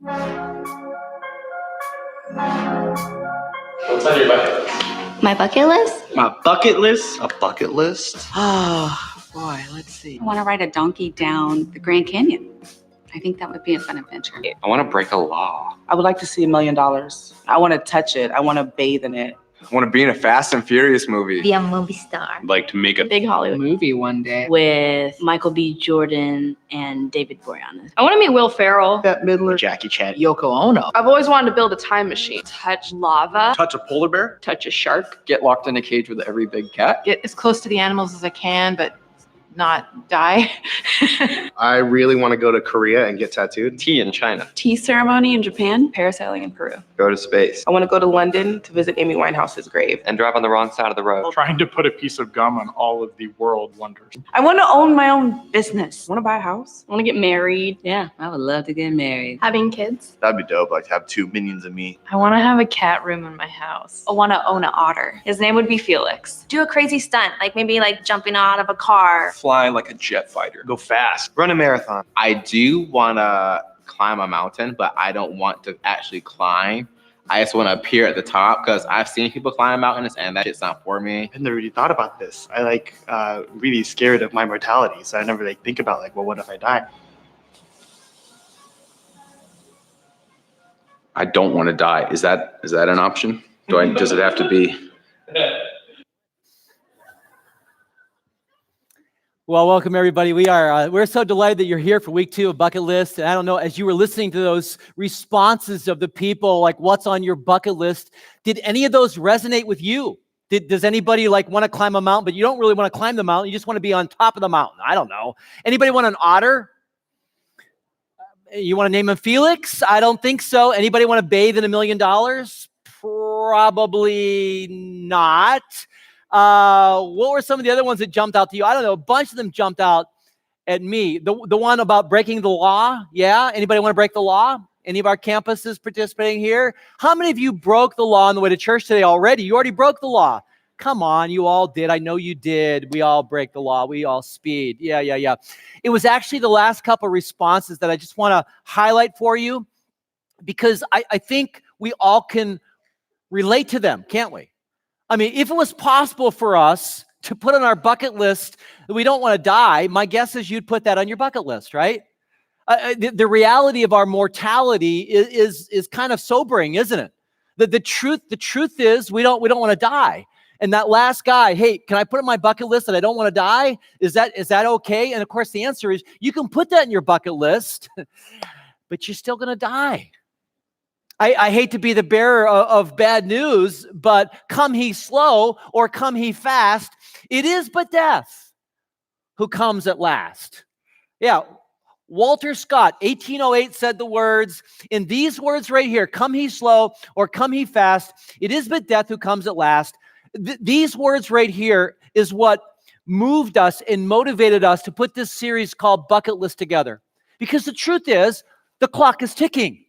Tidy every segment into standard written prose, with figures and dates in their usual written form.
What's on your bucket list? My bucket list? My bucket list? A bucket list? Oh, boy, let's see. I want to ride a donkey down the Grand Canyon. I think that would be a fun adventure. I want to break a law. I would like to see $1 million. I want to touch it. I want to bathe in it. I want to be in a Fast and Furious movie. Be a movie star. I'd like to make a big Hollywood movie one day with Michael B. Jordan and David Boreanaz. I want to meet Will Ferrell, Bette Midler, Jackie Chan, Yoko Ono. I've always wanted to build a time machine. Touch lava. touch a polar bear, Touch a shark. Get locked in a cage with every big cat. Get as close to the animals as I can, but not die. I really want to go to Korea and get tattooed. tea in China. Tea ceremony in Japan, parasailing in Peru. Go to space. I want to go to London to visit Amy Winehouse's grave. And drive on the wrong side of the road. trying to put a piece of gum on all of the world wonders. I want to own my own business. Want to buy a house? I want to get married. Yeah, I would love to get married. Having kids. That'd be dope. Like have 2 minions of me. I want to have a cat room in my house. I want to own an otter. His name would be Felix. Do a crazy stunt, like maybe like jumping out of a car. Fly like a jet fighter. Go fast. Run a marathon. I do want to climb a mountain, but I don't want to actually climb. I just want to appear at the top because I've seen people climb mountains and that shit's not for me. I've never really thought about this. I really scared of my mortality, so I never think about well, what if I die? I don't want to die. Is that an option? Does it have to be? Well, welcome everybody. We're so delighted that you're here for week 2 of Bucket List. And I don't know, as you were listening to those responses of the people, like what's on your bucket list, did any of those resonate with you? Does anybody want to climb a mountain, but you don't really want to climb the mountain, you just want to be on top of the mountain? I don't know. Anybody want an otter? You want to name him Felix? I don't think so. Anybody want to bathe in $1 million? Probably not. What were some of the other ones that jumped out to you? I don't know. A bunch of them jumped out at me. The one about breaking the law. Yeah. Anybody want to break the law? Any of our campuses participating here? How many of you broke the law on the way to church today already? You already broke the law. Come on. You all did. I know you did. We all break the law. We all speed. Yeah. It was actually the last couple of responses that I just want to highlight for you because I think we all can relate to them, can't we? I mean, if it was possible for us to put on our bucket list that we don't want to die, my guess is you'd put that on your bucket list, right? The reality of our mortality is kind of sobering, isn't it? The truth is we don't want to die. And that last guy, hey, can I put on my bucket list that I don't want to die? Is that okay? And of course, the answer is you can put that in your bucket list, but you're still going to die. I hate to be the bearer of bad news, but come he slow or come he fast, it is but death who comes at last. Yeah, Walter Scott, 1808, said the words, in these words right here, come he slow or come he fast, it is but death who comes at last. These words right here is what moved us and motivated us to put this series called Bucket List together. Because the truth is, the clock is ticking.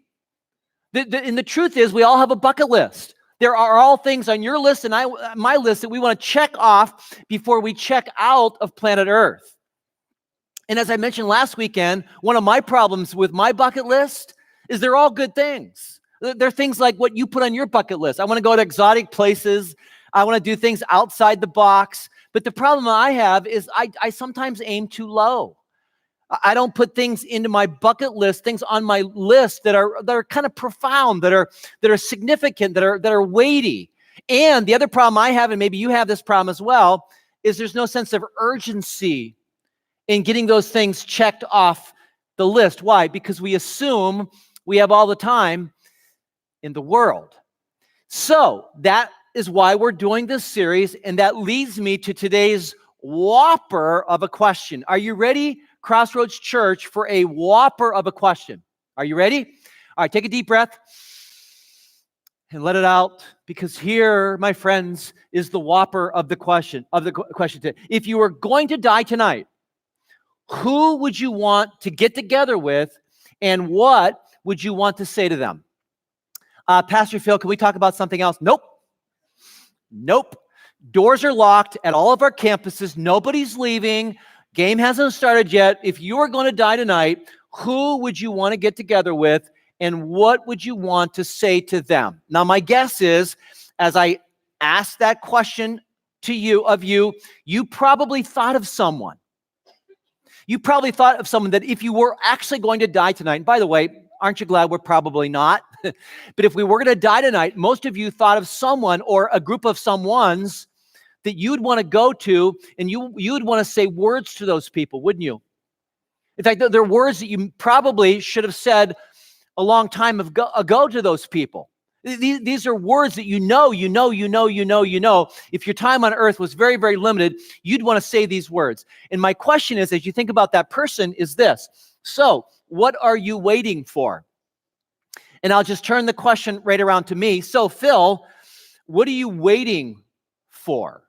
And the truth is, we all have a bucket list. There are all things on your list and my list that we want to check off before we check out of planet Earth. And as I mentioned last weekend, one of my problems with my bucket list is they're all good things. They're things like what you put on your bucket list. I want to go to exotic places. I want to do things outside the box. But the problem I have is I sometimes aim too low. I don't put things into my bucket list, things on my list that are kind of profound, that are significant, that are weighty. And the other problem I have, and maybe you have this problem as well, is there's no sense of urgency in getting those things checked off the list. Why? Because we assume we have all the time in the world. So that is why we're doing this series, and that leads me to today's whopper of a question. Are you ready, Crossroads Church, for a whopper of a question? Are you ready? All right, take a deep breath and let it out, because here, my friends, is the whopper of the question today. If you were going to die tonight, who would you want to get together with, and what would you want to say to them? Pastor Phil, can we talk about something else? Nope. Doors are locked at all of our campuses. Nobody's leaving. Game hasn't started yet. If you are going to die tonight, who would you want to get together with, And what would you want to say to them? Now, my guess is, as I ask that question to you, you probably thought of someone. You probably thought of someone that if you were actually going to die tonight, and by the way, aren't you glad we're probably not? But if we were going to die tonight, most of you thought of someone or a group of someones that you'd want to go to, and you'd want to say words to those people, wouldn't you? In fact, there are words that you probably should have said a long time ago to those people. These are words that you know. If your time on earth was very, very limited, you'd want to say these words. And my question is, as you think about that person, is this. So, what are you waiting for? And I'll just turn the question right around to me. So, Phil, what are you waiting for?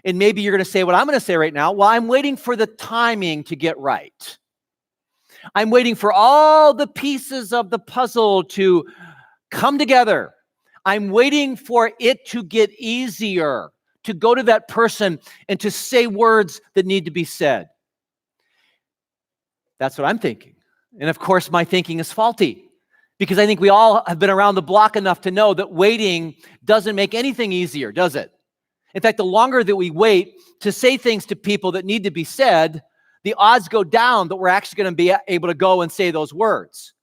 And maybe you're going to say what I'm going to say right now. Well, I'm waiting for the timing to get right. I'm waiting for all the pieces of the puzzle to come together. I'm waiting for it to get easier, to go to that person and to say words that need to be said. That's what I'm thinking. And of course, my thinking is faulty, because I think we all have been around the block enough to know that waiting doesn't make anything easier, does it? In fact, the longer that we wait to say things to people that need to be said, the odds go down that we're actually going to be able to go and say those words.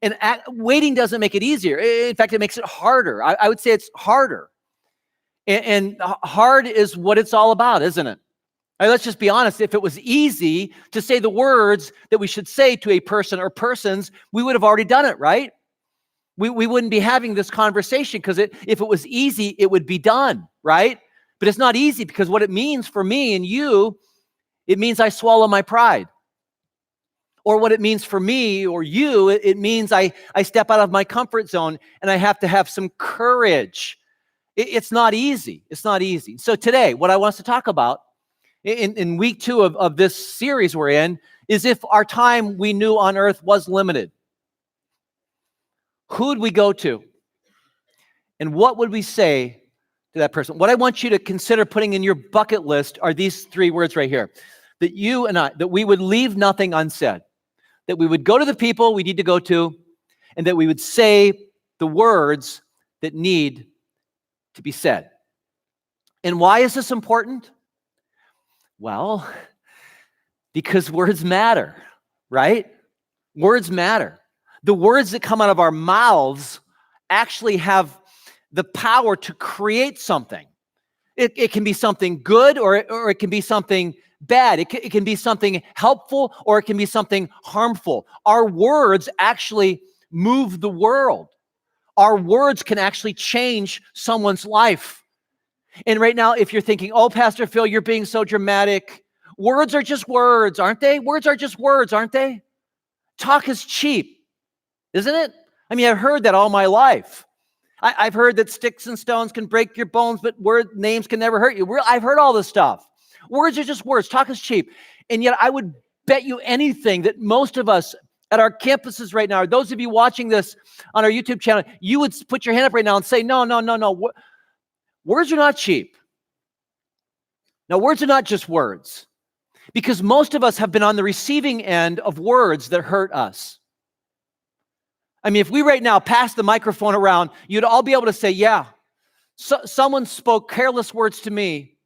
And waiting doesn't make it easier. In fact, it makes it harder. I would say it's harder. And hard is what it's all about, isn't it? Let's just be honest. If it was easy to say the words that we should say to a person or persons, we would have already done it, right? We wouldn't be having this conversation, because if it was easy, it would be done, right? But it's not easy, because what it means for me and you, it means I swallow my pride. Or what it means for me or you, it means I step out of my comfort zone, and I have to have some courage. It's not easy. It's not easy. So today, what I want us to talk about in week 2 of this series we're in is if our time we knew on earth was limited. Who'd we go to? And what would we say to that person? What I want you to consider putting in your bucket list are these 3 words right here. That you and I, that we would leave nothing unsaid. That we would go to the people we need to go to, and that we would say the words that need to be said. And why is this important? Well, because words matter, right? Words matter. The words that come out of our mouths actually have the power to create something. It can be something good, or it can be something bad. It can be something helpful, or it can be something harmful. Our words actually move the world. Our words can actually change someone's life. And right now, if you're thinking, oh, Pastor Phil, you're being so dramatic. Words are just words, aren't they? Words are just words, aren't they? Talk is cheap, isn't it? I mean, I've heard that all my life. I've heard that sticks and stones can break your bones, but names can never hurt you. I've heard all this stuff. Words are just words. Talk is cheap. And yet I would bet you anything that most of us at our campuses right now, or those of you watching this on our YouTube channel, you would put your hand up right now and say, no. Words are not cheap. Now, words are not just words, because most of us have been on the receiving end of words that hurt us. I mean, if we right now pass the microphone around, you'd all be able to say, yeah, someone spoke careless words to me.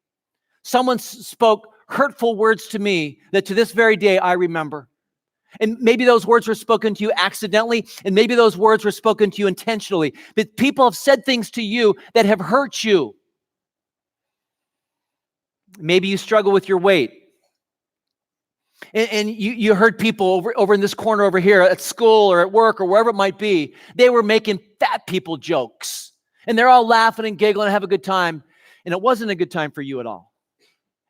Someone spoke hurtful words to me that to this very day I remember. And maybe those words were spoken to you accidentally, and maybe those words were spoken to you intentionally. But people have said things to you that have hurt you. Maybe you struggle with your weight. And you heard people over in this corner over here at school or at work or wherever it might be, they were making fat people jokes. And they're all laughing and giggling and have a good time. And it wasn't a good time for you at all.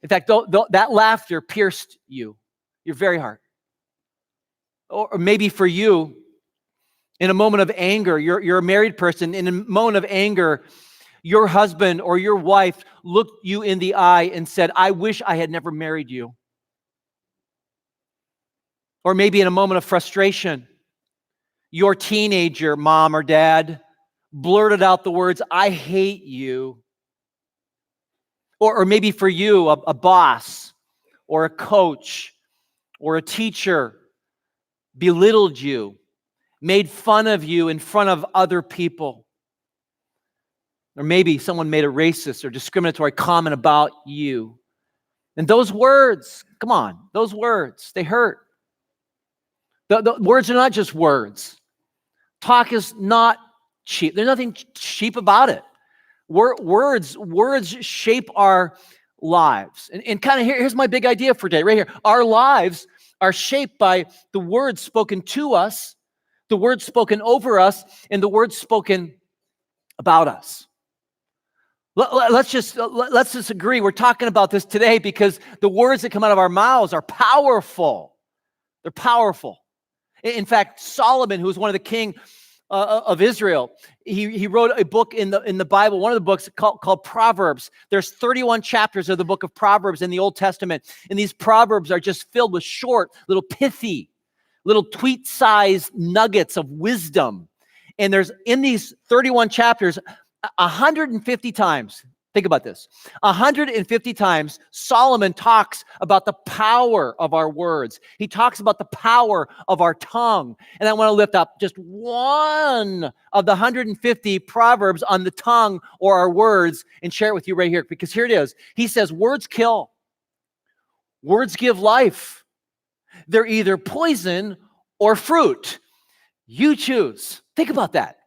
In fact, that laughter pierced you, your very heart. Or maybe for you, in a moment of anger, you're a married person, in a moment of anger, your husband or your wife looked you in the eye and said, I wish I had never married you. Or maybe in a moment of frustration, your teenager, mom or dad, blurted out the words, I hate you. Or maybe for you, a boss or a coach or a teacher belittled you made fun of you in front of other people. Or maybe someone made a racist or discriminatory comment about you. And those words, come on, those words, they hurt. The words are not just words. Talk is not cheap. There's nothing cheap about it. Words shape our lives. And kind of here's my big idea for today, right here. Our lives are shaped by the words spoken to us, the words spoken over us, and the words spoken about us. Let's just agree. We're talking about this today because the words that come out of our mouths are powerful. They're powerful. In fact, Solomon, who was one of the king of Israel, he wrote a book in the Bible, one of the books called Proverbs. There's 31 chapters of the book of Proverbs in the Old Testament, and these Proverbs are just filled with short, little pithy, little tweet-sized nuggets of wisdom. And there's in these 31 chapters, 150 times, think about this, 150 times Solomon talks about the power of our words. He talks about the power of our tongue. And I want to lift up just one of the 150 Proverbs on the tongue or our words and share it with you right here, because here it is. He says, words kill. Words give life. They're either poison or fruit. You choose. Think about that.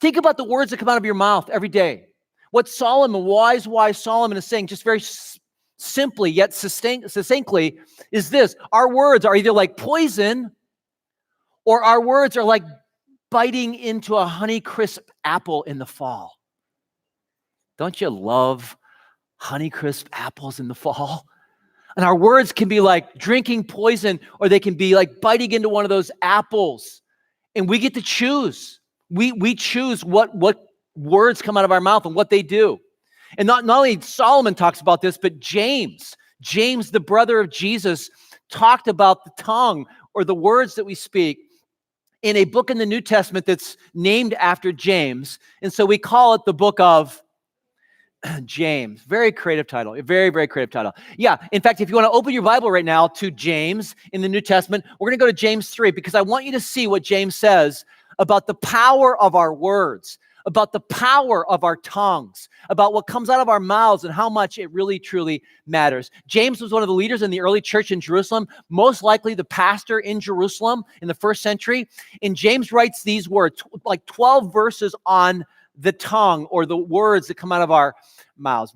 Think about the words that come out of your mouth every day. What Solomon, wise Solomon is saying, just very simply yet succinctly, is this. Our words are either like poison or our words are like biting into a Honeycrisp apple in the fall. Don't you love Honeycrisp apples in the fall? And our words can be like drinking poison, or they can be like biting into one of those apples. And we get to choose. We choose what words come out of our mouth and what they do. And not only Solomon talks about this, but James, the brother of Jesus, talked about the tongue or the words that we speak in a book in the New Testament that's named after James. And so we call it the book of James. Very creative title. A very, very creative title. Yeah. In fact, if you want to open your Bible right now to James in the New Testament, we're going to go to James 3, because I want you to see what James says about the power of our words, about the power of our tongues, about what comes out of our mouths and how much it really, truly matters. James was one of the leaders in the early church in Jerusalem, most likely the pastor in Jerusalem in the first century. And James writes these words, like 12 verses on the tongue or the words that come out of our mouths.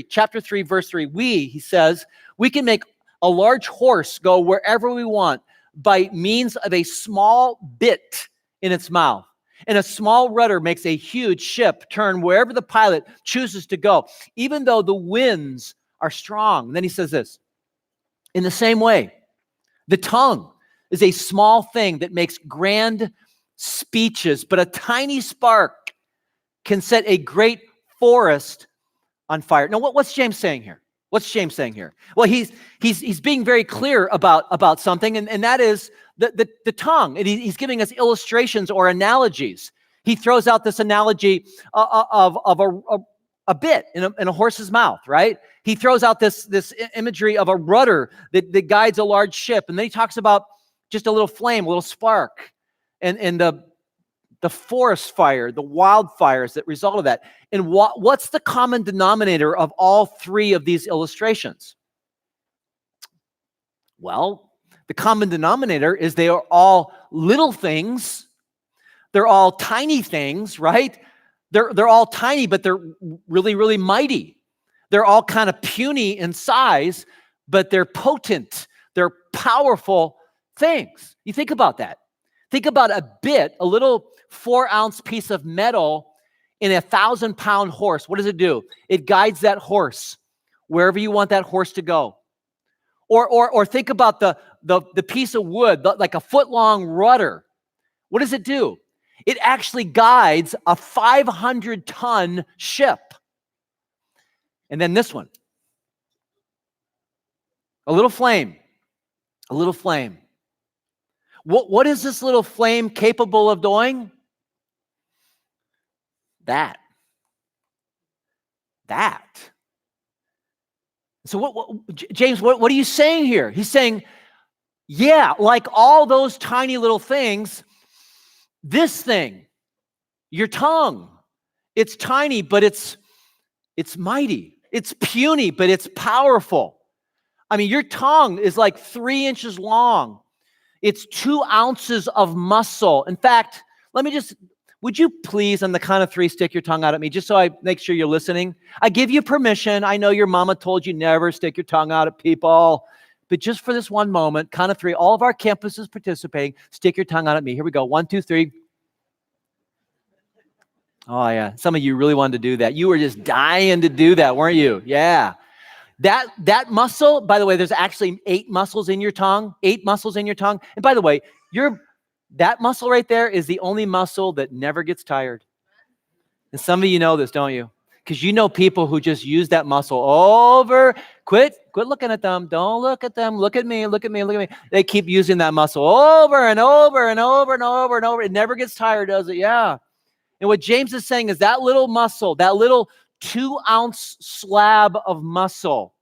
Chapter 3, verse 3, he says, we can make a large horse go wherever we want by means of a small bit in its mouth. And a small rudder makes a huge ship turn wherever the pilot chooses to go, even though the winds are strong. And then he says this, in the same way, the tongue is a small thing that makes grand speeches, but a tiny spark can set a great forest on fire. Now, what's James saying here? What's James saying here? Well, he's being very clear about something, and that is the tongue. And he's giving us illustrations or analogies. He throws out this analogy of a bit in a horse's mouth, right? He throws out this imagery of a rudder that guides a large ship, and then he talks about just a little flame, a little spark, and the forest fire, the wildfires that result of that. And what's the common denominator of all three of these illustrations? Well, the common denominator is they are all little things. They're all tiny things, right? They're all tiny, but they're really, really mighty. They're all kind of puny in size, but they're potent. They're powerful things. You think about that. Think about a bit, a little 4-ounce piece of metal in a 1,000-pound horse. What does it do? It guides that horse wherever you want that horse to go. Or think about the piece of wood, like a foot-long rudder. What does it do? It actually guides a 500-ton ship. And then this one, a little flame, a little flame. What is this little flame capable of doing? That. So James, what are you saying here? He's saying, yeah, like all those tiny little things, This thing, your tongue, it's tiny, but it's mighty. It's puny, but it's powerful. I mean, your tongue is like 3 inches long. It's 2 ounces of muscle. In fact, would you please, on the count of 3, stick your tongue out at me, just so I make sure you're listening? I give you permission. I know your mama told you never stick your tongue out at people. But just for this one moment, count of 3, all of our campuses participating, stick your tongue out at me. Here we go. 1, 2, 3. Oh, yeah. Some of you really wanted to do that. You were just dying to do that, weren't you? Yeah. That muscle, by the way, there's actually 8 muscles in your tongue. 8 muscles in your tongue. And by the way, that muscle right there is the only muscle that never gets tired. And some of you know this, don't you? Because you know people who just use that muscle over. Quit looking at them. Don't look at them. Look at me. Look at me. Look at me. They keep using that muscle over and over and over and over and over. It never gets tired, does it? Yeah. And what James is saying is that little muscle, that little 2-ounce slab of muscle,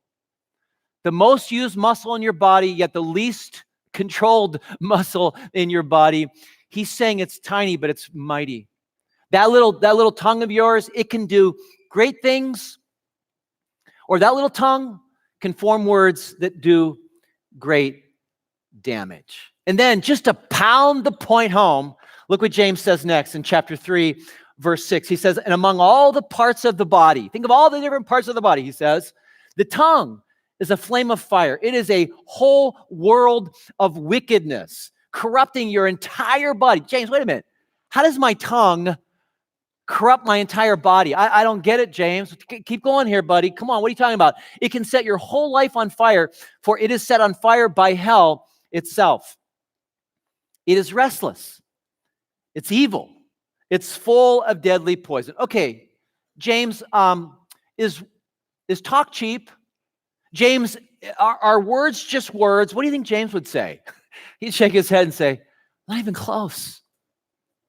the most used muscle in your body, yet the least controlled muscle in your body. He's saying it's tiny, but it's mighty. That little tongue of yours, it can do great things, or that little tongue can form words that do great damage. And then just to pound the point home, look what James says next in chapter 3, verse 6. He says, and among all the parts of the body, think of all the different parts of the body, he says, the tongue is a flame of fire. It is a whole world of wickedness, corrupting your entire body. James, wait a minute. How does my tongue corrupt my entire body? I don't get it, James. Keep going here, buddy. Come on, what are you talking about? It can set your whole life on fire, for it is set on fire by hell itself. It is restless. It's evil. It's full of deadly poison. Okay, James, is talk cheap? James, are words just words? What do you think James would say? He'd shake his head and say, not even close.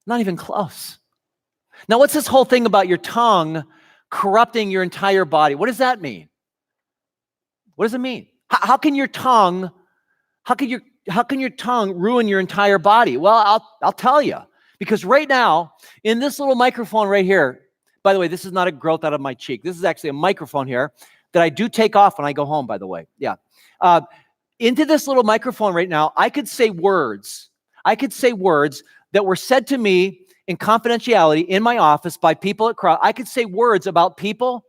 Not even close. Now, what's this whole thing about your tongue corrupting your entire body? What does that mean? What does it mean? How can your tongue ruin your entire body? Well, I'll tell you. Because right now, in this little microphone right here, by the way, this is not a growth out of my cheek. This is actually a microphone here that I do take off when I go home, by the way. Yeah. Into this little microphone right now, I could say words. I could say words that were said to me in confidentiality in my office by people at Crossroads. I could say words about people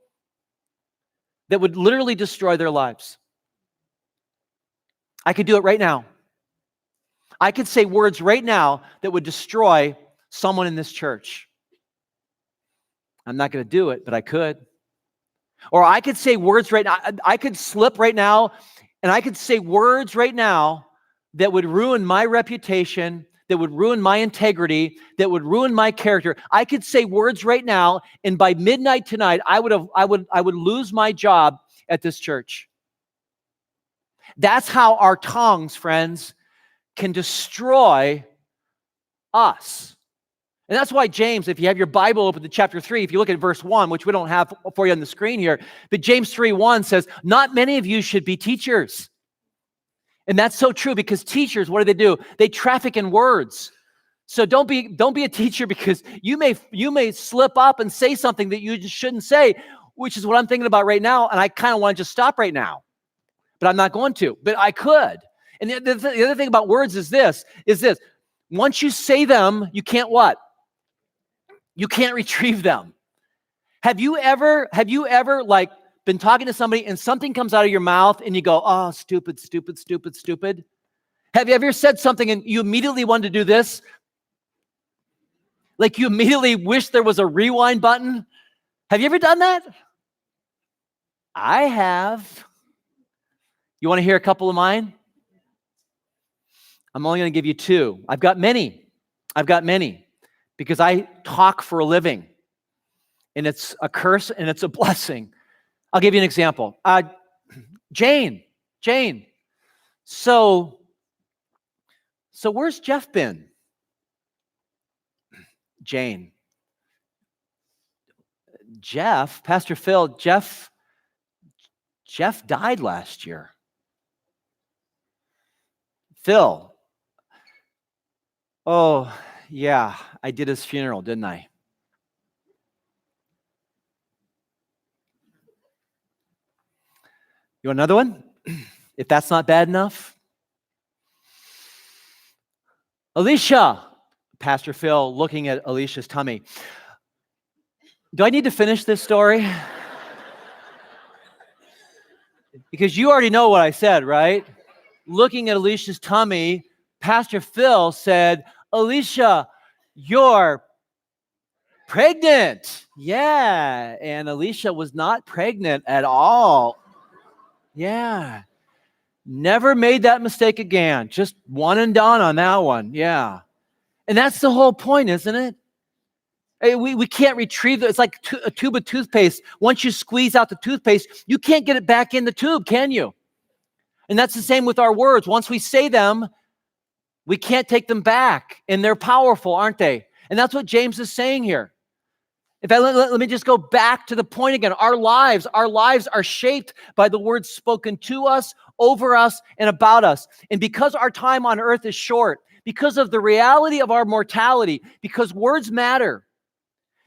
that would literally destroy their lives. I could do it right now. I could say words right now that would destroy someone in this church. I'm not going to do it, but I could. Or I could say words right now. I could slip right now, and I could say words right now that would ruin my reputation, that would ruin my integrity, that would ruin my character. I could say words right now, and by midnight tonight, I would lose my job at this church. That's how our tongues, friends, can destroy us. And that's why James, if you have your Bible open to chapter 3, if you look at verse 1, which we don't have for you on the screen here, but James 3:1 says, not many of you should be teachers. And that's so true, because teachers, what do? They traffic in words. So don't be a teacher, because you may slip up and say something that you just shouldn't say, which is what I'm thinking about right now. And I kind of want to just stop right now, but I'm not going to, but I could. And the other thing about words is this. Once you say them, you can't what? You can't retrieve them. Have you ever like been talking to somebody and something comes out of your mouth and you go, oh, stupid, stupid, stupid, stupid? Have you ever said something and you immediately wanted to do this? Like you immediately wish there was a rewind button? Have you ever done that? I have. You want to hear a couple of mine? I'm only going to give you 2. I've got many, because I talk for a living, and it's a curse and it's a blessing. I'll give you an example. Jane. So where's Jeff been? Jane. Jeff, Pastor Phil, Jeff died last year. Phil. Oh, Yeah, I did his funeral, didn't I? You want another one? If that's not bad enough. Alicia, Pastor Phil looking at Alicia's tummy. Do I need to finish this story? Because you already know what I said, right? Looking at Alicia's tummy, Pastor Phil said, Alicia, you're pregnant. Yeah. And Alicia was not pregnant at all. Yeah. Never made that mistake again. Just one and done on that one. Yeah. And that's the whole point, isn't it? Hey, we can't retrieve it. It's like a tube of toothpaste. Once you squeeze out the toothpaste, you can't get it back in the tube, can you? And that's the same with our words. Once we say them, we can't take them back. And they're powerful, aren't they? And that's what James is saying here. In fact, let me just go back to the point again. Our lives are shaped by the words spoken to us, over us, and about us. And because our time on earth is short, because of the reality of our mortality, because words matter,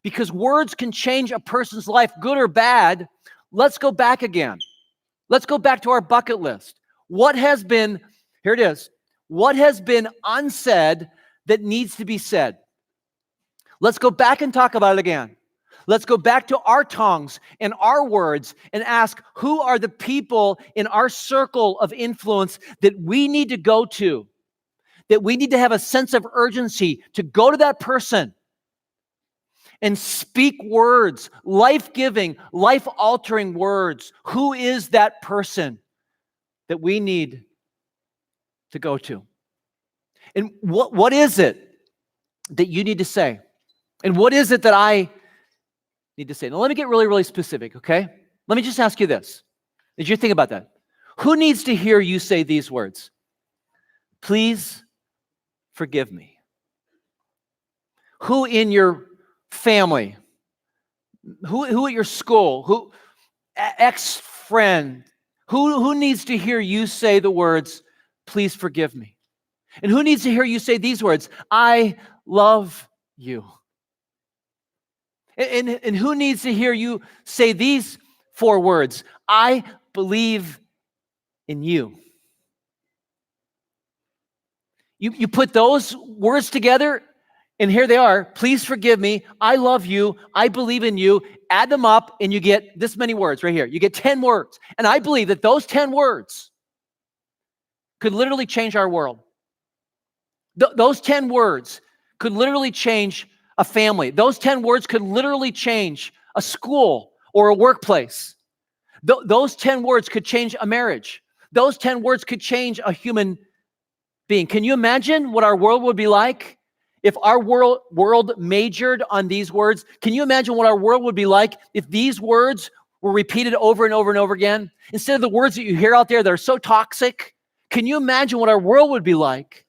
because words can change a person's life, good or bad, let's go back again. Let's go back to our bucket list. What has been, here it is, what has been unsaid that needs to be said? Let's go back and talk about it again. Let's go back to our tongues and our words and ask, who are the people in our circle of influence that we need to go to, that we need to have a sense of urgency to go to that person and speak words, life-giving, life-altering words. Who is that person that we need to go to? And what is it that you need to say? And what is it that I need to say? Now, let me get really, really specific, okay? Let me just ask you this. Did you think about that? Who needs to hear you say these words? Please forgive me. Who in your family? Who at your school? Who ex-friend? Who needs to hear you say the words, please forgive me? And who needs to hear you say these words, I love you? And who needs to hear you say these 4 words, I believe in you? You put those words together, and here they are. Please forgive me. I love you. I believe in you. Add them up, and you get this many words right here. You get 10 words. And I believe that those 10 words could literally change our world. Those 10 words could literally change a family. Those 10 words could literally change a school or a workplace. Those 10 words could change a marriage. Those 10 words could change a human being. Can you imagine what our world would be like if our world majored on these words? Can you imagine what our world would be like if these words were repeated over and over and over again? Instead of the words that you hear out there that are so toxic, can you imagine what our world would be like?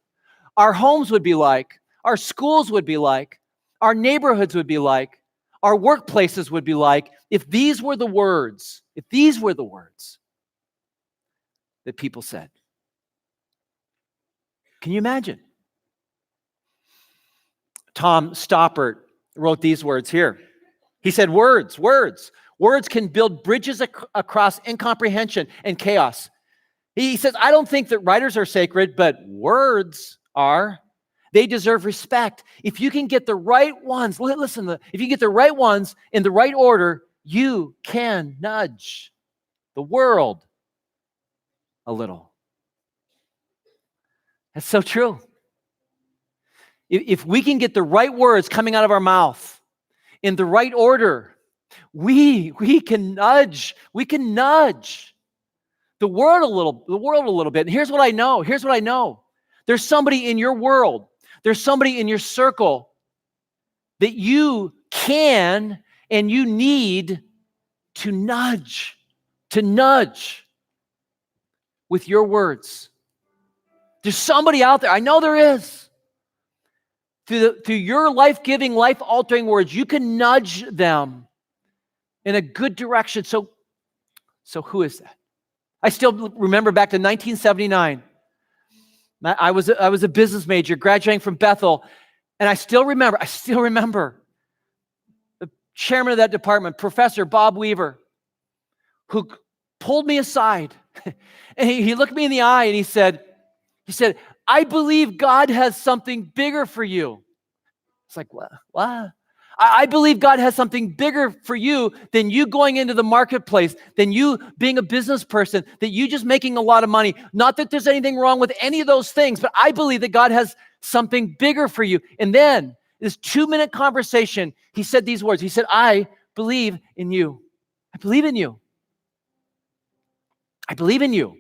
Our homes would be like, our schools would be like, our neighborhoods would be like, our workplaces would be like, if these were the words that people said. Can you imagine? Tom Stoppard wrote these words here. He said, words can build bridges across incomprehension and chaos. He says, I don't think that writers are sacred, but words are. They deserve respect. If you can get the right ones, listen, if you get the right ones in the right order, you can nudge the world a little. That's so true. If we can get the right words coming out of our mouth in the right order, we can nudge the world a little bit. And here's what I know. There's somebody in your world, there's somebody in your circle that you can and you need to nudge with your words. There's somebody out there, I know there is. Through your life-giving, life-altering words, you can nudge them in a good direction. So who is that? I still remember back to 1979. I was a business major graduating from Bethel, And I still remember the chairman of that department, Professor Bob Weaver, who pulled me aside and he looked me in the eye and he said, I believe God has something bigger for you. It's like, what? I believe God has something bigger for you than you going into the marketplace, than you being a business person, that you just making a lot of money. Not that there's anything wrong with any of those things, but I believe that God has something bigger for you. And then this 2-minute conversation, he said these words. He said, I believe in you. I believe in you. I believe in you.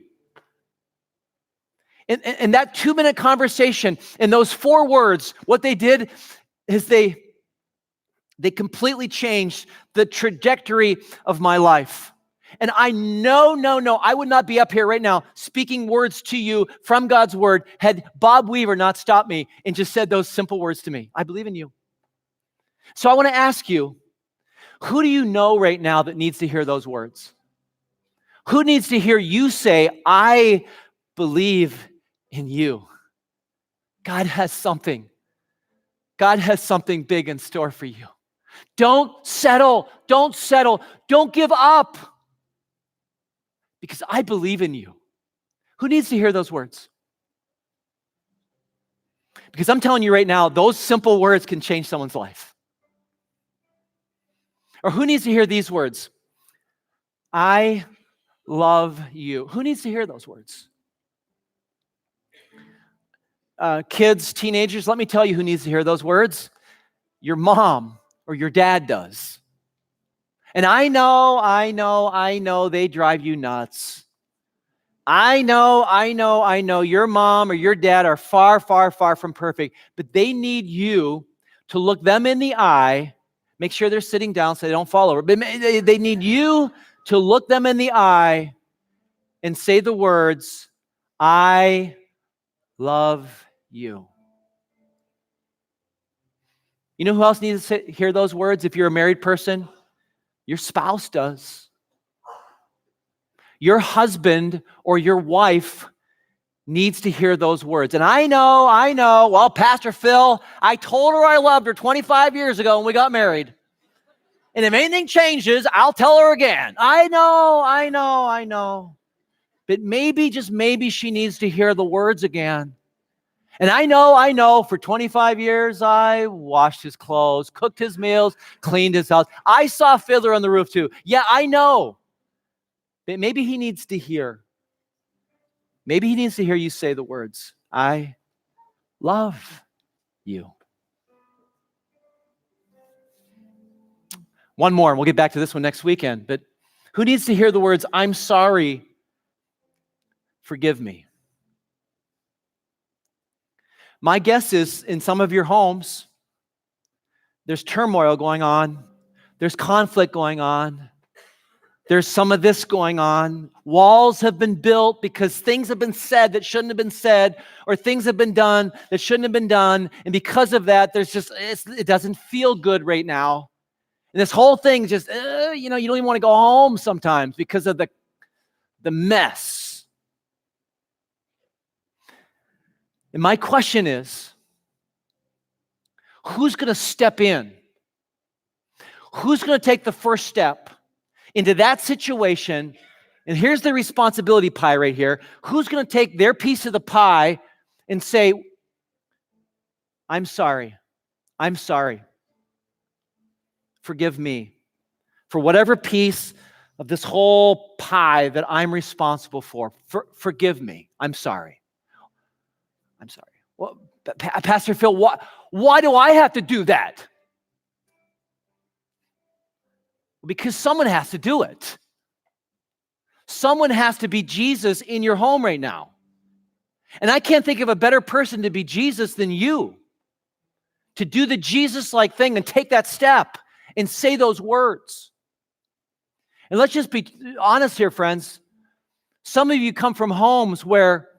And that 2-minute conversation and those 4 words, what they did is they completely changed the trajectory of my life. And I know, I would not be up here right now speaking words to you from God's word had Bob Weaver not stopped me and just said those simple words to me. I believe in you. So I want to ask you, who do you know right now that needs to hear those words? Who needs to hear you say, I believe in you? God has something. God has something big in store for you. Don't settle. Don't give up. Because I believe in you. Who needs to hear those words? Because I'm telling you right now, those simple words can change someone's life. Or who needs to hear these words? I love you. Who needs to hear those words? Kids, teenagers, let me tell you who needs to hear those words. Your mom or your dad does. And I know they drive you nuts. I know your mom or your dad are far from perfect, but they need you to look them in the eye, make sure they're sitting down so they don't fall over. But they need you to look them in the eye and say the words, I love you. You know who else needs to hear those words if you're a married person? Your spouse does. Your husband or your wife needs to hear those words. And I know, well, Pastor Phil, I told her I loved her 25 years ago when we got married. And if anything changes, I'll tell her again. I know. But maybe, just maybe, she needs to hear the words again. And I know, for 25 years, I washed his clothes, cooked his meals, cleaned his house. I saw Fiddler on the Roof too. Yeah, I know. But maybe he needs to hear. Maybe he needs to hear you say the words, I love you. One more, and we'll get back to this one next weekend. But who needs to hear the words, I'm sorry, forgive me? My guess is in some of your homes, there's turmoil going on. There's conflict going on. There's some of this going on. Walls have been built because things have been said that shouldn't have been said, or things have been done that shouldn't have been done. And because of that, it doesn't feel good right now. And this whole thing just, you don't even want to go home sometimes because of the mess. And my question is, who's going to step in? Who's going to take the first step into that situation? And here's the responsibility pie right here. Who's going to take their piece of the pie and say, I'm sorry. Forgive me for whatever piece of this whole pie that I'm responsible for. Forgive me. I'm sorry. Well, Pastor Phil, why do I have to do that? Because someone has to do it. Someone has to be Jesus in your home right now. And I can't think of a better person to be Jesus than you. To do the Jesus-like thing and take that step and say those words. And let's just be honest here, friends. Some of you come from homes where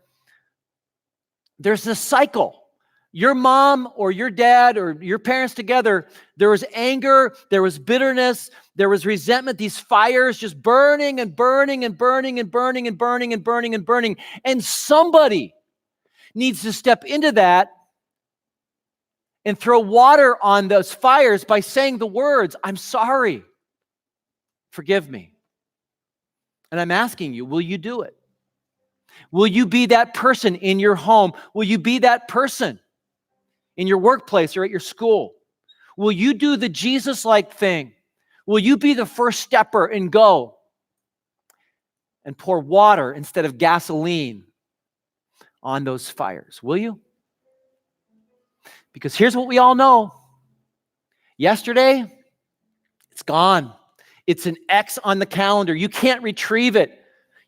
there's this cycle. Your mom or your dad or your parents together, there was anger, there was bitterness, there was resentment, these fires just burning and burning and burning and burning and burning and burning and burning. And somebody needs to step into that and throw water on those fires by saying the words, I'm sorry, forgive me. And I'm asking you, will you do it? Will you be that person in your home? Will you be that person in your workplace or at your school? Will you do the Jesus-like thing? Will you be the first stepper and go and pour water instead of gasoline on those fires? Will you? Because here's what we all know. Yesterday, it's gone. It's an X on the calendar. You can't retrieve it.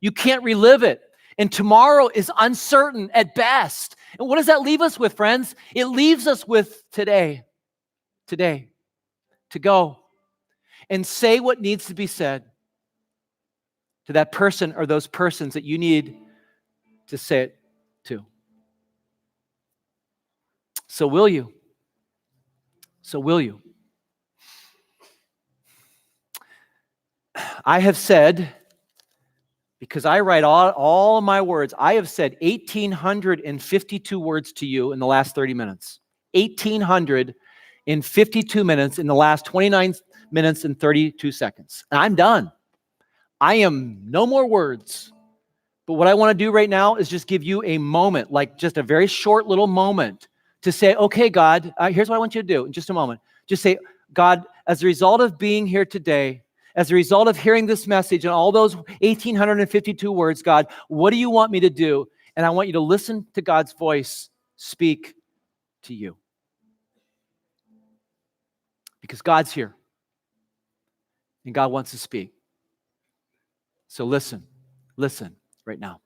You can't relive it. And tomorrow is uncertain at best. And what does that leave us with, friends? It leaves us with today. Today. To go and say what needs to be said to that person or those persons that you need to say it to. So will you? So will you? I have said, because I write all my words, I have said 1,852 words to you in the last 30 minutes. 1,852 minutes in the last 29 minutes and 32 seconds. And I'm done. I am no more words. But what I want to do right now is just give you a moment, like just a very short little moment to say, okay, God, here's what I want you to do in just a moment. Just say, God, as a result of being here today, as a result of hearing this message and all those 1,852 words, God, what do you want me to do? And I want you to listen to God's voice speak to you. Because God's here. And God wants to speak. So listen right now.